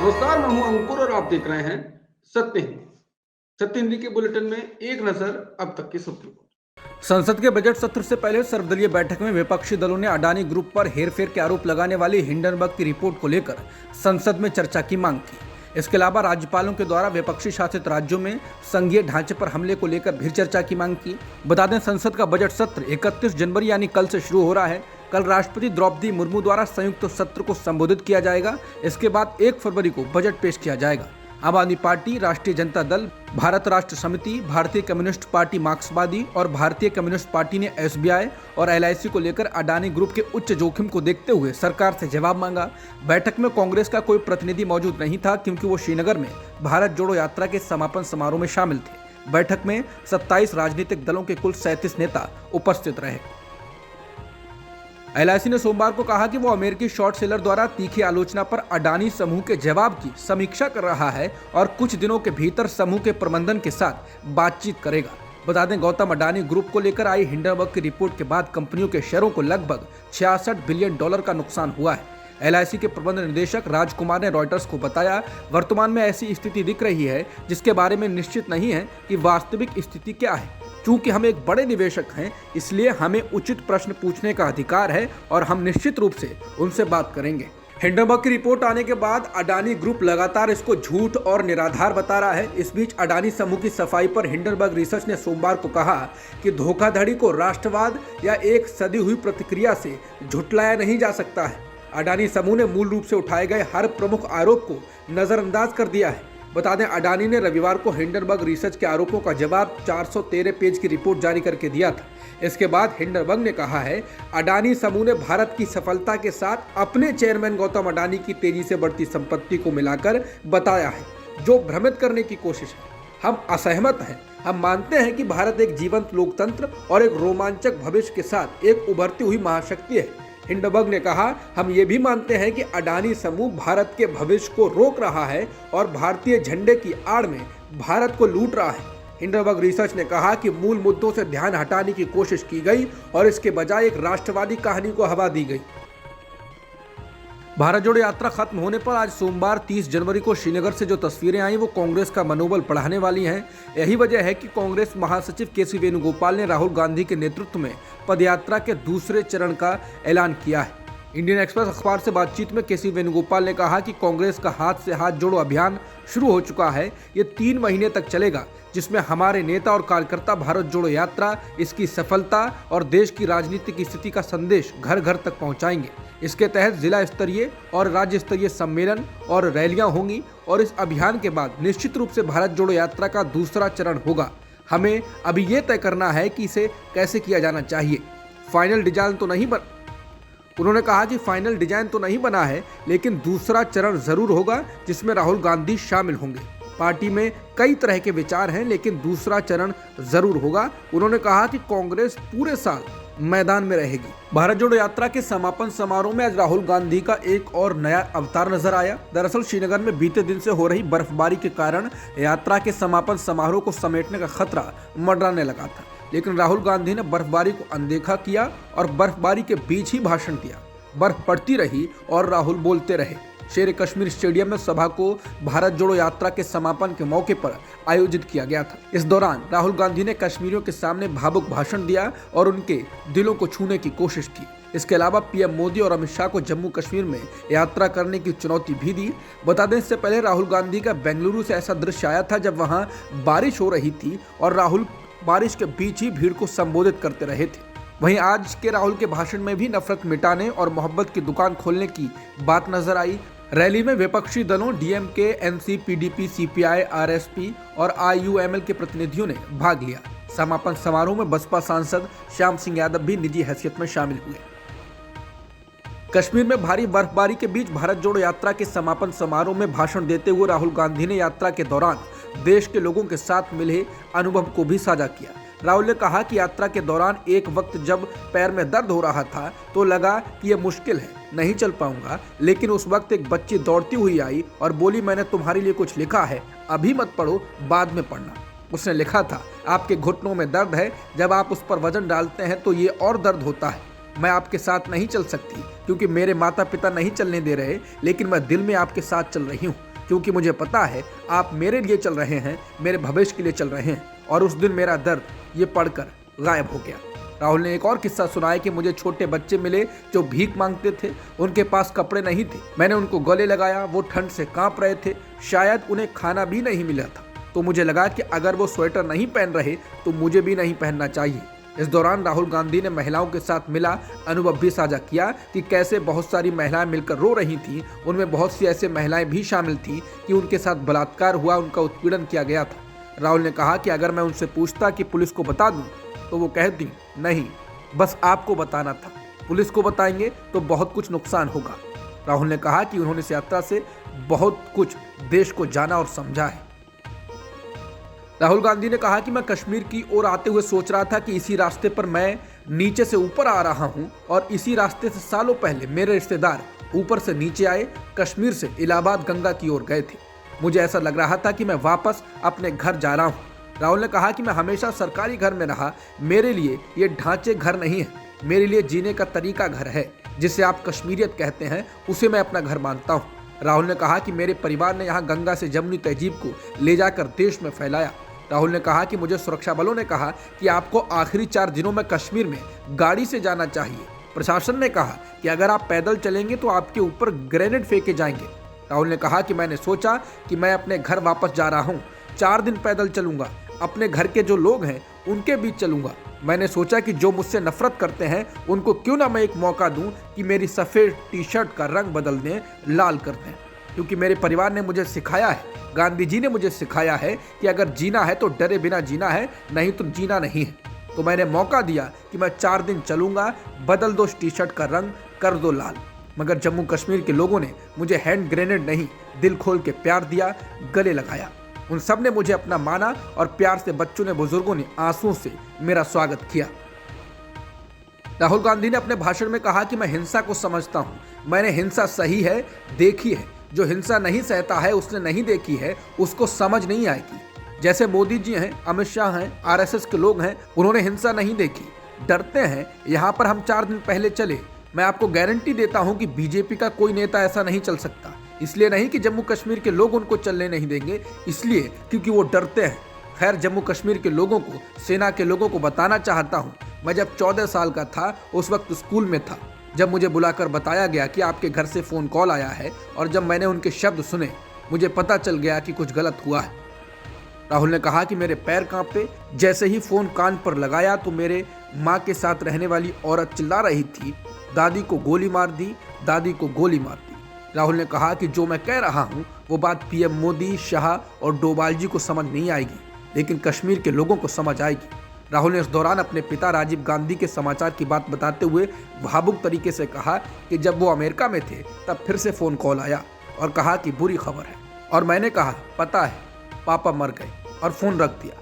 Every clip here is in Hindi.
नमस्कार, मैं हूं अंकुर और आप देख रहे हैं सत्य हिंदी। सत्य हिंदी के बुलेटिन में एक नजर अब तक की सुर्खियों पर। संसद के बजट सत्र से पहले सर्वदलीय बैठक में विपक्षी दलों ने अडानी ग्रुप पर हेरफेर के आरोप लगाने वाली हिंडनबर्ग की रिपोर्ट को लेकर संसद में चर्चा की मांग की। इसके अलावा राज्यपालों के द्वारा विपक्षी शासित राज्यों में संघीय ढांचे पर हमले को लेकर भी चर्चा की मांग की। बता दें, संसद का बजट सत्र 31 जनवरी यानी कल से शुरू हो रहा है। कल राष्ट्रपति द्रौपदी मुर्मू द्वारा संयुक्त सत्र को संबोधित किया जाएगा। इसके बाद 1 फरवरी को बजट पेश किया जाएगा। आम आदमी पार्टी, राष्ट्रीय जनता दल, भारत राष्ट्र समिति, भारतीय कम्युनिस्ट पार्टी मार्क्सवादी और भारतीय कम्युनिस्ट पार्टी ने एसबीआई और एलआईसी को लेकर अडानी ग्रुप के उच्च जोखिम को देखते हुए सरकार से जवाब मांगा। बैठक में कांग्रेस का कोई प्रतिनिधि मौजूद नहीं था क्योंकि वो श्रीनगर में भारत जोड़ो यात्रा के समापन समारोह में शामिल थे। बैठक में 27 राजनीतिक दलों के कुल 37 नेता उपस्थित रहे। एलआईसी ने सोमवार को कहा कि वो अमेरिकी शॉर्ट सेलर द्वारा तीखी आलोचना पर अडानी समूह के जवाब की समीक्षा कर रहा है और कुछ दिनों के भीतर समूह के प्रबंधन के साथ बातचीत करेगा। बता दें, गौतम अडानी ग्रुप को लेकर आई हिंडनबर्ग की रिपोर्ट के बाद कंपनियों के शेयरों को लगभग 66 बिलियन डॉलर का नुकसान हुआ है। एलआईसी के प्रबंध निदेशक राजकुमार ने रॉयटर्स को बताया, वर्तमान में ऐसी स्थिति दिख रही है जिसके बारे में निश्चित नहीं है कि वास्तविक स्थिति क्या है। चूंकि हम एक बड़े निवेशक हैं, इसलिए हमें उचित प्रश्न पूछने का अधिकार है और हम निश्चित रूप से उनसे बात करेंगे। हिंडनबर्ग की रिपोर्ट आने के बाद अडानी ग्रुप लगातार इसको झूठ और निराधार बता रहा है। इस बीच अडानी समूह की सफाई पर हिंडनबर्ग रिसर्च ने सोमवार को कहा कि धोखाधड़ी को राष्ट्रवाद या एक सदी हुई प्रतिक्रिया से झुटलाया नहीं जा सकता है। अडानी समूह ने मूल रूप से उठाए गए हर प्रमुख आरोप को नजरअंदाज कर दिया है। बता दें, अडानी ने रविवार को हिंडनबर्ग रिसर्च के आरोपों का जवाब 413 पेज की रिपोर्ट जारी करके दिया था। इसके बाद हिंडनबर्ग ने कहा है, अडानी समूह ने भारत की सफलता के साथ अपने चेयरमैन गौतम अडानी की तेजी से बढ़ती संपत्ति को मिलाकर बताया है, जो भ्रमित करने की कोशिश है। हम असहमत हैं। हम मानते हैं कि भारत एक जीवंत लोकतंत्र और एक रोमांचक भविष्य के साथ एक उभरती हुई महाशक्ति है। हिंडनबर्ग ने कहा, हम ये भी मानते हैं कि अडानी समूह भारत के भविष्य को रोक रहा है और भारतीय झंडे की आड़ में भारत को लूट रहा है। हिंडनबर्ग रिसर्च ने कहा कि मूल मुद्दों से ध्यान हटाने की कोशिश की गई और इसके बजाय एक राष्ट्रवादी कहानी को हवा दी गई। भारत जोड़ो यात्रा खत्म होने पर आज सोमवार 30 जनवरी को श्रीनगर से जो तस्वीरें आई वो कांग्रेस का मनोबल बढ़ाने वाली हैं। यही वजह है कि कांग्रेस महासचिव केसी वेणुगोपाल ने राहुल गांधी के नेतृत्व में पदयात्रा के दूसरे चरण का ऐलान किया है। इंडियन एक्सप्रेस अखबार से बातचीत में केसी वेणुगोपाल ने कहा कि कांग्रेस का हाथ से हाथ जोड़ो अभियान शुरू हो चुका है। ये 3 महीने तक चलेगा, जिसमें हमारे नेता और कार्यकर्ता भारत जोड़ो यात्रा, इसकी सफलता और देश की राजनीतिक स्थिति का संदेश घर घर तक पहुंचाएंगे। इसके तहत जिला स्तरीय और राज्य स्तरीय सम्मेलन और रैलियां होंगी और इस अभियान के बाद निश्चित रूप से भारत जोड़ो यात्रा का दूसरा चरण होगा। हमें अभी ये तय करना है कि इसे कैसे किया जाना चाहिए। फाइनल डिजाइन तो नहीं बन उन्होंने कहा कि फाइनल डिजाइन तो नहीं बना है, लेकिन दूसरा चरण जरूर होगा जिसमें राहुल गांधी शामिल होंगे। पार्टी में कई तरह के विचार हैं, लेकिन दूसरा चरण जरूर होगा। उन्होंने कहा कि कांग्रेस पूरे साल मैदान में रहेगी। भारत जोड़ो यात्रा के समापन समारोह में आज राहुल गांधी का एक और नया अवतार नजर आया। दरअसल श्रीनगर में बीते दिन से हो रही बर्फबारी के कारण यात्रा के समापन समारोह को समेटने का खतरा मंडराने लगा था, लेकिन राहुल गांधी ने बर्फबारी को अनदेखा किया और बर्फबारी के बीच ही भाषण दिया। बर्फ पड़ती रही और राहुल बोलते रहे। शेर कश्मीर स्टेडियम में सभा को भारत जोड़ो यात्रा के समापन के मौके पर आयोजित किया गया था। इस दौरान राहुल गांधी ने कश्मीरियों के सामने भावुक भाषण दिया और उनके दिलों को छूने की कोशिश की। इसके अलावा पीएम मोदी और अमित शाह को जम्मू कश्मीर में यात्रा करने की चुनौती भी दी। बता दें, इससे पहले राहुल गांधी का बेंगलुरु से ऐसा दृश्य आया था जब वहां बारिश हो रही थी और राहुल बारिश के बीच ही भीड़ को संबोधित करते रहे थे। वहीं आज के राहुल के भाषण में भी नफरत मिटाने और मोहब्बत की दुकान खोलने की बात नजर आई। रैली में विपक्षी दलों DMK, NC, PDP, CPI, RSP और आईयूएमएल के प्रतिनिधियों ने भाग लिया। समापन समारोह में बसपा सांसद श्याम सिंह यादव भी निजी हैसियत में शामिल हुए। कश्मीर में भारी बर्फबारी के बीच भारत जोड़ो यात्रा के समापन समारोह में भाषण देते हुए राहुल गांधी ने यात्रा के दौरान देश के लोगों के साथ मिले अनुभव को भी साझा किया। राहुल ने कहा कि यात्रा के दौरान एक वक्त जब पैर में दर्द हो रहा था तो लगा कि यह मुश्किल है, नहीं चल पाऊंगा, लेकिन उस वक्त एक बच्ची दौड़ती हुई आई और बोली, मैंने तुम्हारे लिए कुछ लिखा है, अभी मत पढ़ो, बाद में पढ़ना। उसने लिखा था, आपके घुटनों में दर्द है, जब आप उस पर वजन डालते हैं तो ये और दर्द होता है। मैं आपके साथ नहीं चल सकती क्योंकि मेरे माता पिता नहीं चलने दे रहे, लेकिन मैं दिल में आपके साथ चल रही हूँ। क्योंकि मुझे पता है आप मेरे लिए चल रहे हैं, मेरे भविष्य के लिए चल रहे हैं। और उस दिन मेरा दर्द ये पढ़कर गायब हो गया। राहुल ने एक और किस्सा सुनाया कि मुझे छोटे बच्चे मिले जो भीख मांगते थे, उनके पास कपड़े नहीं थे। मैंने उनको गले लगाया, वो ठंड से कांप रहे थे, शायद उन्हें खाना भी नहीं मिला था। तो मुझे लगा कि अगर वो स्वेटर नहीं पहन रहे तो मुझे भी नहीं पहनना चाहिए। इस दौरान राहुल गांधी ने महिलाओं के साथ मिला अनुभव भी साझा किया कि कैसे बहुत सारी महिलाएं मिलकर रो रही थीं। उनमें बहुत सी ऐसे महिलाएं भी शामिल थीं कि उनके साथ बलात्कार हुआ, उनका उत्पीड़न किया गया था। राहुल ने कहा कि अगर मैं उनसे पूछता कि पुलिस को बता दूं तो वो कहती नहीं, बस आपको बताना था, पुलिस को बताएंगे तो बहुत कुछ नुकसान होगा। राहुल ने कहा कि उन्होंने इस यात्रा से बहुत कुछ देश को जाना और समझा है। राहुल गांधी ने कहा कि मैं कश्मीर की ओर आते हुए सोच रहा था कि इसी रास्ते पर मैं नीचे से ऊपर आ रहा हूं और इसी रास्ते से सालों पहले मेरे रिश्तेदार ऊपर से नीचे आए, कश्मीर से इलाहाबाद गंगा की ओर गए थे। मुझे ऐसा लग रहा था कि मैं वापस अपने घर जा रहा हूं। राहुल ने कहा कि मैं हमेशा सरकारी घर में रहा, मेरे लिए ये ढांचे घर नहीं है, मेरे लिए जीने का तरीका घर है, जिसे आप कश्मीरियत कहते हैं, उसे मैं अपना घर मानता हूँ। राहुल ने कहा कि मेरे परिवार ने यहाँ गंगा से जमुनी तहजीब को ले जाकर देश में फैलाया। राहुल ने कहा कि मुझे सुरक्षा बलों ने कहा कि आपको आखिरी 4 दिनों में कश्मीर में गाड़ी से जाना चाहिए। प्रशासन ने कहा कि अगर आप पैदल चलेंगे तो आपके ऊपर ग्रेनेड फेंके जाएंगे। राहुल ने कहा कि मैंने सोचा कि मैं अपने घर वापस जा रहा हूँ, 4 दिन पैदल चलूंगा, अपने घर के जो लोग हैं उनके बीच चलूंगा। मैंने सोचा कि जो मुझसे नफरत करते हैं उनको क्यों ना मैं एक मौका दूं कि मेरी सफ़ेद टी शर्ट का रंग बदल दें, लाल कर दें, क्योंकि मेरे परिवार ने मुझे सिखाया है, गांधी जी ने मुझे सिखाया है कि अगर जीना है तो डरे बिना जीना है, नहीं तो जीना नहीं है। तो मैंने मौका दिया कि मैं 4 दिन चलूंगा, बदल दो टी शर्ट का रंग, कर दो लाल। मगर जम्मू कश्मीर के लोगों ने मुझे हैंड ग्रेनेड नहीं, दिल खोल के प्यार दिया, गले लगाया। उन सब ने मुझे अपना माना और प्यार से बच्चों ने, बुजुर्गों ने आंसुओं से मेरा स्वागत किया। राहुल गांधी ने अपने भाषण में कहा कि मैं हिंसा को समझता हूँ, मैंने हिंसा सही है देखी है, जो हिंसा नहीं सहता है, उसने नहीं देखी है, उसको समझ नहीं आएगी। जैसे मोदी जी हैं, अमित शाह हैं, आरएसएस के लोग हैं, उन्होंने हिंसा नहीं देखी, डरते हैं। यहाँ पर हम 4 दिन पहले चले, मैं आपको गारंटी देता हूँ कि बीजेपी का कोई नेता ऐसा नहीं चल सकता। इसलिए नहीं कि जम्मू कश्मीर के लोग उनको चलने नहीं देंगे, इसलिए क्योंकि वो डरते हैं। खैर, जम्मू कश्मीर के लोगों को, सेना के लोगों को बताना चाहता हूँ, मैं जब 14 साल का था उस वक्त स्कूल में था, जब मुझे बुलाकर बताया गया कि आपके घर से फ़ोन कॉल आया है, और जब मैंने उनके शब्द सुने मुझे पता चल गया कि कुछ गलत हुआ है। राहुल ने कहा कि मेरे पैर कांपे, जैसे ही फ़ोन कान पर लगाया तो मेरे माँ के साथ रहने वाली औरत चिल्ला रही थी, दादी को गोली मार दी, दादी को गोली मार दी। राहुल ने कहा कि जो मैं कह रहा हूँ वो बात पीएम मोदी, शाह और डोभाल जी को समझ नहीं आएगी, लेकिन कश्मीर के लोगों को समझ आएगी। राहुल ने इस दौरान अपने पिता राजीव गांधी के समाचार की बात बताते हुए भावुक तरीके से कहा कि जब वो अमेरिका में थे तब फिर से फ़ोन कॉल आया और कहा कि बुरी खबर है, और मैंने कहा पता है, पापा मर गए, और फ़ोन रख दिया।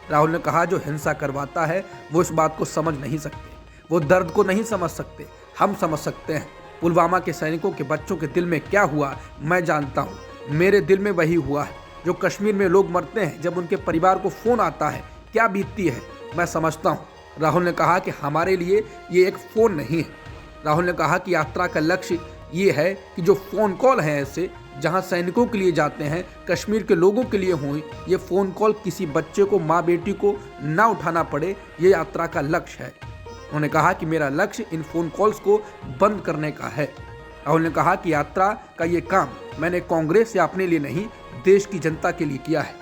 राहुल ने कहा जो हिंसा करवाता है वो इस बात को समझ नहीं सकते, वो दर्द को नहीं समझ सकते, हम समझ सकते हैं। पुलवामा के सैनिकों के बच्चों के दिल में क्या हुआ मैं जानता हूँ, मेरे दिल में वही हुआ है। जो कश्मीर में लोग मरते हैं जब उनके परिवार को फ़ोन आता है, क्या बीतती है मैं समझता हूँ। राहुल ने कहा कि हमारे लिए ये एक फ़ोन नहीं है। राहुल ने कहा कि यात्रा का लक्ष्य ये है कि जो फ़ोन कॉल हैं ऐसे, जहाँ सैनिकों के लिए जाते हैं, कश्मीर के लोगों के लिए हुई, ये फ़ोन कॉल किसी बच्चे को, माँ बेटी को ना उठाना पड़े, ये यात्रा का लक्ष्य है। उन्होंने कहा कि मेरा लक्ष्य इन फ़ोन कॉल्स को बंद करने का है। राहुल ने कहा कि यात्रा का ये काम मैंने कांग्रेस या अपने लिए नहीं, देश की जनता के लिए किया है।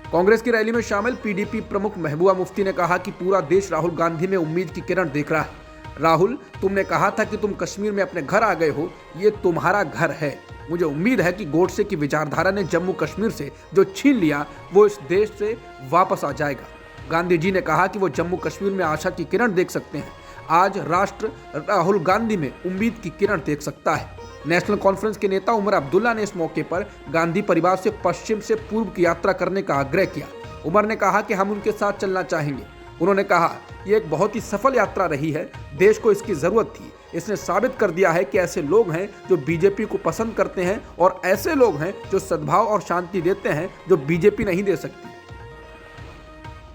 कांग्रेस की रैली में शामिल पीडीपी प्रमुख महबूबा मुफ्ती ने कहा कि पूरा देश राहुल गांधी में उम्मीद की किरण देख रहा है। राहुल, तुमने कहा था कि तुम कश्मीर में अपने घर आ गए हो, ये तुम्हारा घर है। मुझे उम्मीद है कि गोडसे की विचारधारा ने जम्मू कश्मीर से जो छीन लिया वो इस देश से वापस आ जाएगा। गांधी जी ने कहा कि वो जम्मू कश्मीर में आशा की किरण देख सकते हैं। आज राष्ट्र राहुल गांधी में उम्मीद की किरण देख सकता है। नेशनल कॉन्फ्रेंस के नेता उमर अब्दुल्ला ने इस मौके पर गांधी परिवार से पश्चिम से पूर्व की यात्रा करने का आग्रह किया। उमर ने कहा कि हम उनके साथ चलना चाहेंगे। उन्होंने कहा ये एक बहुत ही सफल यात्रा रही है, देश को इसकी ज़रूरत थी। इसने साबित कर दिया है कि ऐसे लोग हैं जो बीजेपी को पसंद करते हैं और ऐसे लोग हैं जो सद्भाव और शांति देते हैं जो बीजेपी नहीं दे सकती।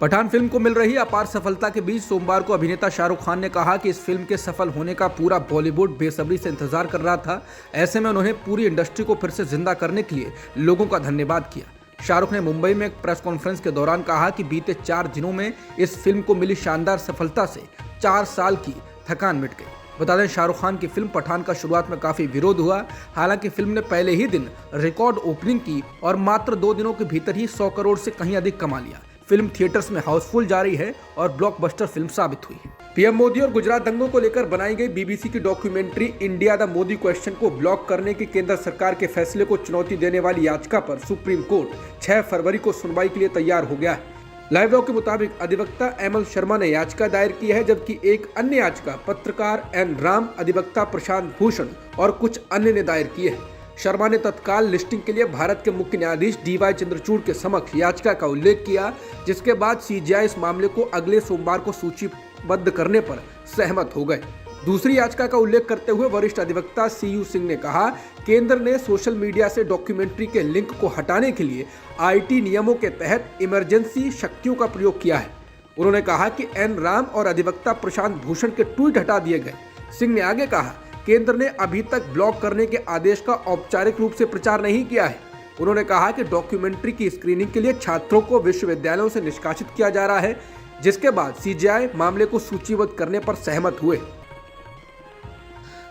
पठान फिल्म को मिल रही अपार सफलता के बीच सोमवार को अभिनेता शाहरुख खान ने कहा कि इस फिल्म के सफल होने का पूरा बॉलीवुड बेसब्री से इंतजार कर रहा था। ऐसे में उन्होंने पूरी इंडस्ट्री को फिर से जिंदा करने के लिए लोगों का धन्यवाद किया। शाहरुख ने मुंबई में एक प्रेस कॉन्फ्रेंस के दौरान कहा कि बीते 4 दिनों में इस फिल्म को मिली शानदार सफलता से 4 साल की थकान मिट गई। बता दें, शाहरुख खान की फिल्म पठान का शुरुआत में काफी विरोध हुआ। हालांकि फिल्म ने पहले ही दिन रिकॉर्ड ओपनिंग की और मात्र 2 दिनों के भीतर ही 100 करोड़ से कहीं अधिक कमा लिया। फिल्म थिएटर्स में हाउसफुल जा रही है और ब्लॉकबस्टर फिल्म साबित हुई है। पीएम मोदी और गुजरात दंगों को लेकर बनाई गई बीबीसी की documentary India the Modi question को ब्लॉक करने के केंद्र सरकार के फैसले को चुनौती देने वाली याचिका पर सुप्रीम कोर्ट 6 फरवरी को सुनवाई के लिए तैयार हो गया है। लाइव लॉ के मुताबिक अधिवक्ता एमएल शर्मा ने याचिका दायर की है, जबकि एक अन्य याचिका पत्रकार एन राम, अधिवक्ता प्रशांत भूषण और कुछ अन्य ने दायर की है। शर्मा ने तत्काल लिस्टिंग के लिए भारत के मुख्य न्यायाधीश डीवाई चंद्रचूड़ के समक्ष याचिका का उल्लेख किया, जिसके बाद सीजीआई इस मामले को अगले सोमवार को सूचीबद्ध करने पर सहमत हो गए। दूसरी याचिका का उल्लेख करते हुए वरिष्ठ अधिवक्ता सीयू सिंह ने कहा, केंद्र ने सोशल मीडिया से डॉक्यूमेंट्री के लिंक को हटाने के लिए आईटी नियमों के तहत इमरजेंसी शक्तियों का प्रयोग किया है। उन्होंने कहा कि एन राम और अधिवक्ता प्रशांत भूषण के ट्वीट हटा दिए गए। सिंह ने आगे कहा, केंद्र ने अभी तक ब्लॉक करने के आदेश का औपचारिक रूप से प्रचार नहीं किया है। उन्होंने कहा कि डॉक्यूमेंट्री की स्क्रीनिंग के लिए छात्रों को विश्वविद्यालयों से निष्कासित किया जा रहा है, जिसके बाद सीजीआई मामले को सूचीबद्ध करने पर सहमत हुए।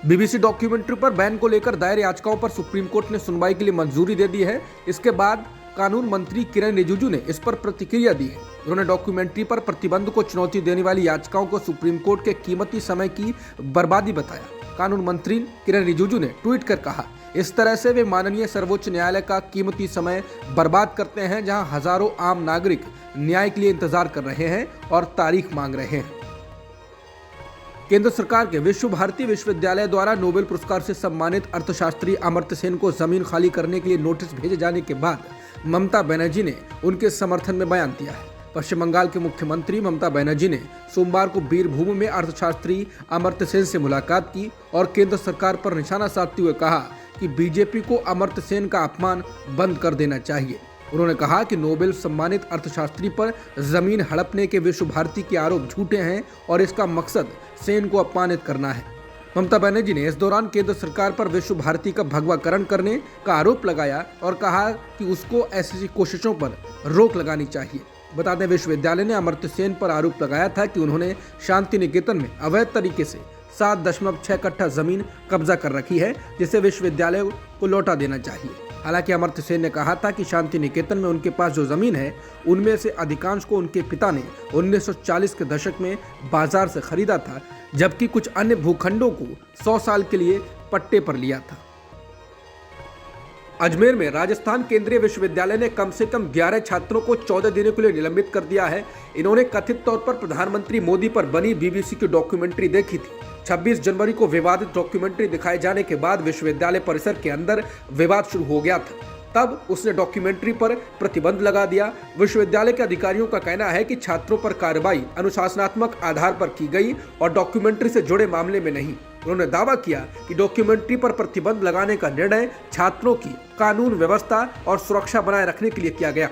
बीबीसी डॉक्यूमेंट्री पर बैन को लेकर दायर याचिकाओं पर सुप्रीम कोर्ट ने सुनवाई के लिए मंजूरी दे दी है। इसके बाद कानून मंत्री किरण रिजिजू ने इस पर प्रतिक्रिया दी है। उन्होंने डॉक्यूमेंट्री पर प्रतिबंध को चुनौती देने वाली याचिकाओं को सुप्रीम कोर्ट के कीमती समय की बर्बादी बताया। कानून मंत्री किरण रिजिजू ने ट्वीट कर कहा, इस तरह से वे माननीय सर्वोच्च न्यायालय का कीमती समय बर्बाद करते हैं, जहां हजारों आम नागरिक न्याय के लिए इंतजार कर रहे हैं और तारीख मांग रहे हैं। केंद्र सरकार के विश्व भारती विश्वविद्यालय द्वारा नोबेल पुरस्कार से सम्मानित अर्थशास्त्री अमर्त्य सेन को जमीन खाली करने के लिए नोटिस भेजे जाने के बाद ममता बनर्जी ने उनके समर्थन में बयान दिया है। पश्चिम बंगाल के मुख्यमंत्री ममता बनर्जी ने सोमवार को बीरभूम में अर्थशास्त्री अमर्त्य सेन से मुलाकात की और केंद्र सरकार पर निशाना साधते हुए कहा कि बीजेपी को अमर्त्य सेन का अपमान बंद कर देना चाहिए। उन्होंने कहा कि नोबेल सम्मानित अर्थशास्त्री पर जमीन हड़पने के विश्व भारती के आरोप झूठे हैं और इसका मकसद सेन को अपमानित करना है। ममता बनर्जी ने इस दौरान केंद्र सरकार पर विश्व भारती का भगवाकरण करने का आरोप लगाया और कहा कि उसको ऐसी कोशिशों पर रोक लगानी चाहिए। बता दें, विश्वविद्यालय ने अमर्त्य सेन पर आरोप लगाया था कि उन्होंने शांति निकेतन में अवैध तरीके से 7.6 कट्ठा जमीन कब्जा कर रखी है, जिसे विश्वविद्यालय को लौटा देना चाहिए। हालांकि अमर्त्य सेन ने कहा था कि शांति निकेतन में उनके पास जो जमीन है, उनमें से अधिकांश को उनके पिता ने 1940 के दशक में बाजार से खरीदा था, जबकि कुछ अन्य भूखंडों को 100 साल के लिए पट्टे पर लिया था। अजमेर में राजस्थान केंद्रीय विश्वविद्यालय ने कम से कम 11 छात्रों को 14 दिनों के लिए निलंबित कर दिया है। इन्होंने कथित तौर पर प्रधानमंत्री मोदी पर बनी बीबीसी की डॉक्यूमेंट्री देखी थी। 26 जनवरी को विवादित डॉक्यूमेंट्री दिखाए जाने के बाद विश्वविद्यालय परिसर के अंदर विवाद शुरू हो गया था। तब उसने डॉक्यूमेंट्री पर प्रतिबंध लगा दिया। विश्वविद्यालय के अधिकारियों का कहना है कि छात्रों पर कार्रवाई अनुशासनात्मक आधार पर की गई और डॉक्यूमेंट्री से जुड़े मामले में नहीं। उन्होंने दावा किया कि डॉक्यूमेंट्री पर प्रतिबंध लगाने का निर्णय छात्रों की कानून व्यवस्था और सुरक्षा बनाए रखने के लिए किया गया।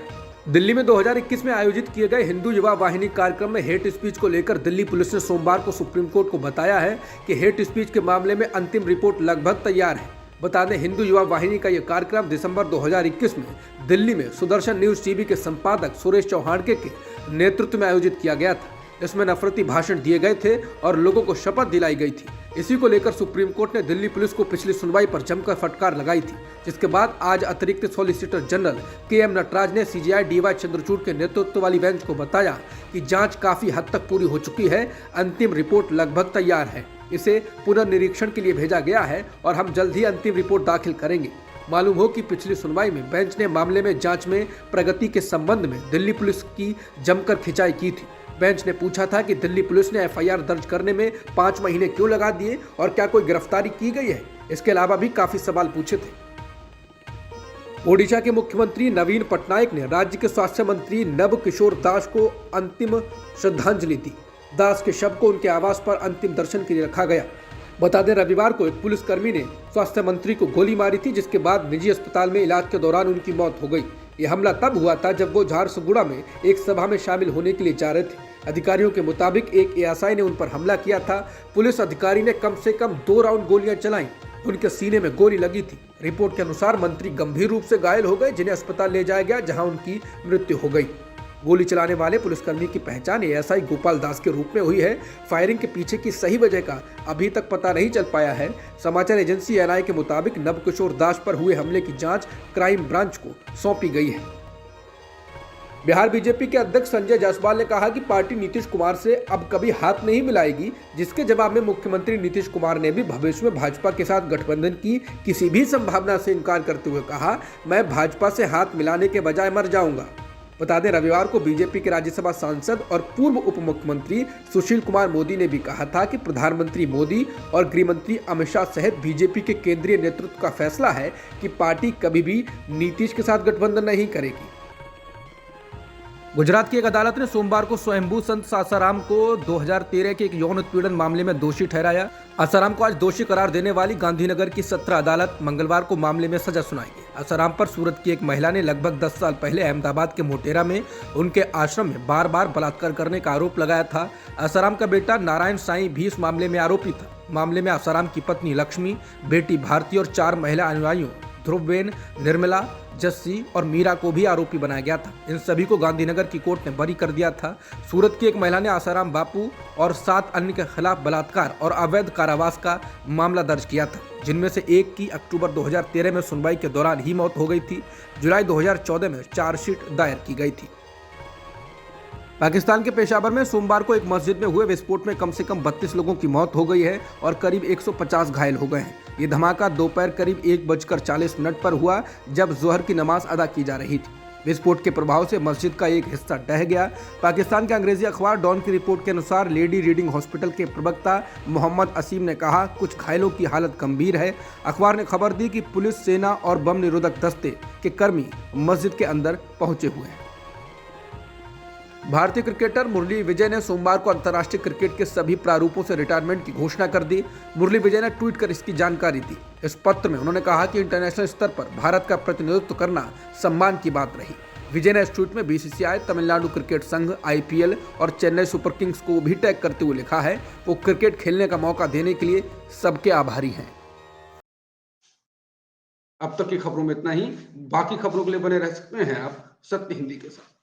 दिल्ली में 2021 में आयोजित किए गए हिंदू युवा वाहिनी कार्यक्रम में हेट स्पीच को लेकर दिल्ली पुलिस ने सोमवार को सुप्रीम कोर्ट को बताया है कि हेट स्पीच के मामले में अंतिम रिपोर्ट लगभग तैयार है। बता दें, हिंदू युवा वाहिनी का यह कार्यक्रम दिसंबर 2021 में दिल्ली में सुदर्शन न्यूज टीवी के संपादक सुरेश चौहानके के नेतृत्व में आयोजित किया गया था। इसमें नफरती भाषण दिए गए थे और लोगों को शपथ दिलाई गई थी। इसी को लेकर सुप्रीम कोर्ट ने दिल्ली पुलिस को पिछली सुनवाई पर जमकर फटकार लगाई थी, जिसके बाद आज अतिरिक्त सॉलिसिटर जनरल के.एम. नटराज ने सीजीआई डीवाई चंद्रचूड़ के नेतृत्व वाली बेंच को बताया कि जांच काफी हद तक पूरी हो चुकी है। अंतिम रिपोर्ट लगभग तैयार है। इसे पुनर्निरीक्षण के लिए भेजा गया है और हम जल्द ही अंतिम रिपोर्ट दाखिल करेंगे। मालूम हो कि पिछली सुनवाई में बेंच ने मामले में जांच में प्रगति के संबंध में दिल्ली पुलिस की जमकर खिंचाई की थी। बेंच ने पूछा था कि दिल्ली पुलिस ने एफआईआर दर्ज करने में 5 महीने क्यों लगा दिए और क्या कोई गिरफ्तारी की गई है। इसके अलावा भी काफी सवाल पूछे थे। ओडिशा के मुख्यमंत्री नवीन पटनायक ने राज्य के स्वास्थ्य मंत्री नब किशोर दास को अंतिम श्रद्धांजलि दी। दास के शव को उनके आवास पर अंतिम दर्शन के लिए रखा गया। बता दें, रविवार को एक पुलिसकर्मी ने स्वास्थ्य मंत्री को गोली मारी थी, जिसके बाद निजी अस्पताल में इलाज के दौरान उनकी मौत हो गई। यह हमला तब हुआ था जब वो झारसुगुड़ा में एक सभा में शामिल होने के लिए जा रहे थे। अधिकारियों के मुताबिक एक एएसआई ने उन पर हमला किया था। पुलिस अधिकारी ने कम से कम 2 राउंड गोलियां चलाई। उनके सीने में गोली लगी थी। रिपोर्ट के अनुसार मंत्री गंभीर रूप से घायल हो गए, जिन्हें अस्पताल ले जाया गया, जहां उनकी मृत्यु हो गई। गोली चलाने वाले पुलिसकर्मी की पहचान एएसआई गोपाल दास के रूप में हुई है। फायरिंग के पीछे की सही वजह का अभी तक पता नहीं चल पाया है। समाचार एजेंसी एएनआई के मुताबिक नवकिशोर दास पर हुए हमले की जांच क्राइम ब्रांच को सौंपी गई है। बिहार बीजेपी के अध्यक्ष संजय जायसवाल ने कहा कि पार्टी नीतीश कुमार से अब कभी हाथ नहीं मिलाएगी, जिसके जवाब में मुख्यमंत्री नीतीश कुमार ने भी भविष्य में भाजपा के साथ गठबंधन की किसी भी संभावना से इनकार करते हुए कहा, मैं भाजपा से हाथ मिलाने के बजाय मर जाऊंगा। बता दें, रविवार को बीजेपी के राज्यसभा सांसद और पूर्व उप मुख्यमंत्री सुशील कुमार मोदी ने भी कहा था कि प्रधानमंत्री मोदी और गृहमंत्री अमित शाह सहित बीजेपी के केंद्रीय नेतृत्व का फैसला है कि पार्टी कभी भी नीतीश के साथ गठबंधन नहीं करेगी। गुजरात की एक अदालत ने सोमवार को स्वयंभू संत आसाराम को 2013 के एक यौन उत्पीड़न मामले में दोषी ठहराया। आसाराम को आज दोषी करार देने वाली गांधीनगर की सत्र अदालत मंगलवार को मामले में सजा सुनाएगी। आसाराम पर सूरत की एक महिला ने लगभग 10 साल पहले अहमदाबाद के मोटेरा में उनके आश्रम में बार बार बलात्कार करने का आरोप लगाया था। आसाराम का बेटा नारायण साईं भी इस मामले में आरोपी था। मामले में आसाराम की पत्नी लक्ष्मी, बेटी भारती और 4 महिला अनुयायियों ध्रुवबेन, निर्मला, जस्सी और मीरा को भी आरोपी बनाया गया था। इन सभी को गांधीनगर की कोर्ट ने बरी कर दिया था। सूरत की एक महिला ने आसाराम बापू और 7 अन्य के खिलाफ बलात्कार और अवैध कारावास का मामला दर्ज किया था, जिनमें से एक की अक्टूबर 2013 में सुनवाई के दौरान ही मौत हो गई थी। जुलाई 2014 में चार्जशीट दायर की गई थी। पाकिस्तान के पेशावर में सोमवार को एक मस्जिद में हुए विस्फोट में कम से कम 32 लोगों की मौत हो गई है और करीब 150 घायल हो गए हैं। ये धमाका दोपहर करीब 1:40 पर हुआ, जब जोहर की नमाज अदा की जा रही थी। विस्फोट के प्रभाव से मस्जिद का एक हिस्सा ढह गया। पाकिस्तान के अंग्रेजी अखबार डॉन की रिपोर्ट के अनुसार लेडी रीडिंग हॉस्पिटल के प्रवक्ता मोहम्मद असीम ने कहा, कुछ घायलों की हालत गंभीर है। अखबार ने खबर दी कि पुलिस, सेना और बम निरोधक दस्ते के कर्मी मस्जिद के अंदर पहुंचे हुए हैं। भारतीय क्रिकेटर मुरली विजय ने सोमवार को अंतर्राष्ट्रीय क्रिकेट के सभी प्रारूपों से रिटायरमेंट की घोषणा कर दी। मुरली विजय ने ट्वीट कर इसकी जानकारी दी। इस पत्र में उन्होंने कहा कि इंटरनेशनल स्तर पर भारत का प्रतिनिधित्व करना सम्मान की बात रही। विजय ने इस ट्वीट में बीसीसीआई, तमिलनाडु क्रिकेट संघ, आईपीएल और चेन्नई सुपर किंग्स को भी टैग करते हुए लिखा है, वो क्रिकेट खेलने का मौका देने के लिए सबके आभारी हैं। अब तक की खबरों में इतना ही। बाकी खबरों के लिए बने रह सकते हैं आप सत्य हिंदी के साथ।